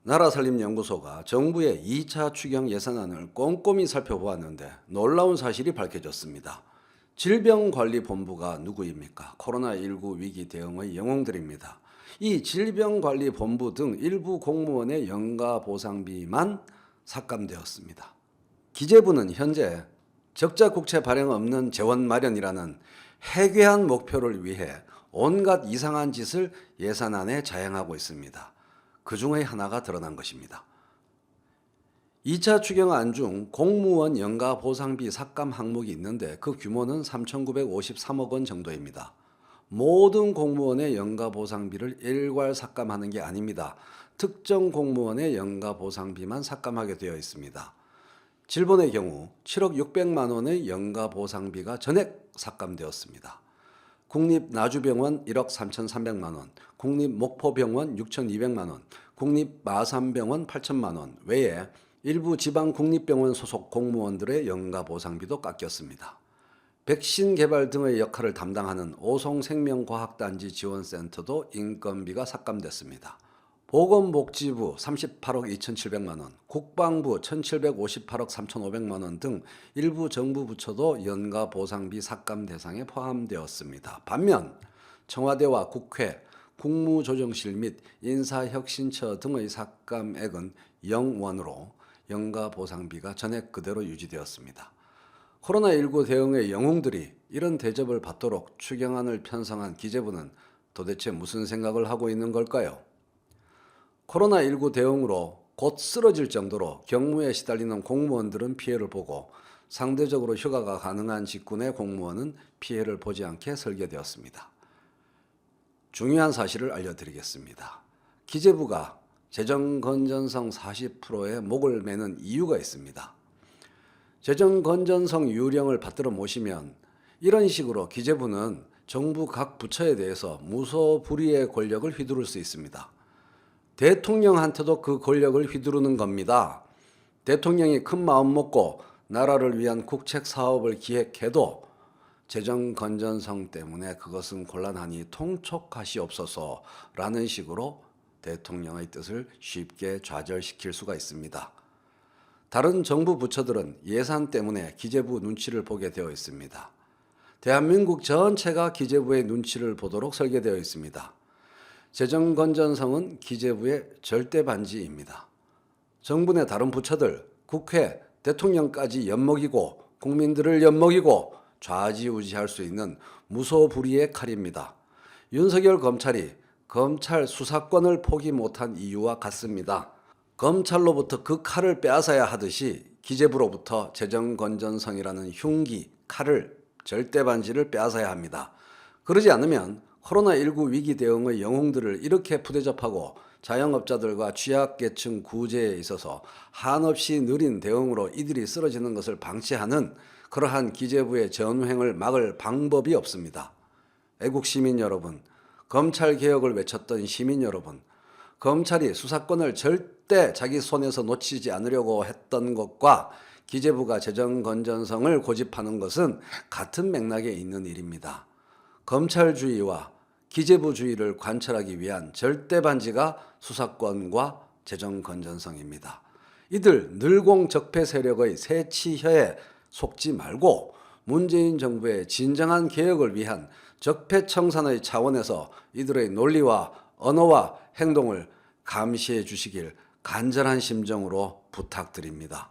나라살림연구소가 정부의 2차 추경 예산안을 꼼꼼히 살펴보았는데 놀라운 사실이 밝혀졌습니다. 질병관리본부가 누구입니까? 코로나19 위기 대응의 영웅들입니다. 이 질병관리본부 등 일부 공무원의 연가보상비만 삭감되었습니다. 기재부는 현재 적자 국채 발행 없는 재원 마련이라는 해괴한 목표를 위해 온갖 이상한 짓을 예산안에 자행하고 있습니다. 그 중의 하나가 드러난 것입니다. 2차 추경안 중 공무원 연가 보상비 삭감 항목이 있는데 그 규모는 3,953억 원 정도입니다. 모든 공무원의 연가 보상비를 일괄 삭감하는 게 아닙니다. 특정 공무원의 연가 보상비만 삭감하게 되어 있습니다. 질본의 경우 7억 600만 원의 연가 보상비가 전액 삭감되었습니다. 국립나주병원 1억 3,300만 원, 국립목포병원 6,200만 원, 국립마산병원 8천만 원 외에 일부 지방국립병원 소속 공무원들의 연가보상비도 깎였습니다. 백신 개발 등의 역할을 담당하는 오송생명과학단지 지원센터도 인건비가 삭감됐습니다. 보건복지부 38억 2,700만 원, 국방부 1,758억 3,500만 원 등 일부 정부 부처도 연가 보상비 삭감 대상에 포함되었습니다. 반면 청와대와 국회, 국무조정실 및 인사혁신처 등의 삭감액은 0원으로 연가 보상비가 전액 그대로 유지되었습니다. 코로나19 대응의 영웅들이 이런 대접을 받도록 추경안을 편성한 기재부는 도대체 무슨 생각을 하고 있는 걸까요? 코로나19 대응으로 곧 쓰러질 정도로 경무에 시달리는 공무원들은 피해를 보고 상대적으로 휴가가 가능한 직군의 공무원은 피해를 보지 않게 설계되었습니다. 중요한 사실을 알려드리겠습니다. 기재부가 재정 건전성 40%에 목을 매는 이유가 있습니다. 재정 건전성 유령을 받들어 모시면 이런 식으로 기재부는 정부 각 부처에 대해서 무소불위의 권력을 휘두를 수 있습니다. 대통령한테도 그 권력을 휘두르는 겁니다. 대통령이 큰 마음 먹고 나라를 위한 국책 사업을 기획해도 재정 건전성 때문에 그것은 곤란하니 통촉하시옵소서라는 식으로 대통령의 뜻을 쉽게 좌절시킬 수가 있습니다. 다른 정부 부처들은 예산 때문에 기재부 눈치를 보게 되어 있습니다. 대한민국 전체가 기재부의 눈치를 보도록 설계되어 있습니다. 재정 건전성은 기재부의 절대 반지입니다. 정부 내 다른 부처들, 국회, 대통령까지 엿먹이고 국민들을 엿먹이고 좌지우지할 수 있는 무소불위의 칼입니다. 윤석열 검찰이 검찰 수사권을 포기 못한 이유와 같습니다. 검찰로부터 그 칼을 빼앗아야 하듯이 기재부로부터 재정 건전성이라는 흉기, 칼을, 절대 반지를 빼앗아야 합니다. 그러지 않으면 코로나19 위기 대응의 영웅들을 이렇게 푸대접하고 자영업자들과 취약계층 구제에 있어서 한없이 느린 대응으로 이들이 쓰러지는 것을 방치하는 그러한 기재부의 전횡을 막을 방법이 없습니다. 애국 시민 여러분, 검찰개혁을 외쳤던 시민 여러분, 검찰이 수사권을 절대 자기 손에서 놓치지 않으려고 했던 것과 기재부가 재정 건전성을 고집하는 것은 같은 맥락에 있는 일입니다. 검찰주의와 기재부주의를 관철하기 위한 절대 반지가 수사권과 재정 건전성입니다. 이들 늘공적폐 세력의 새치혀에 속지 말고 문재인 정부의 진정한 개혁을 위한 적폐청산의 차원에서 이들의 논리와 언어와 행동을 감시해 주시길 간절한 심정으로 부탁드립니다.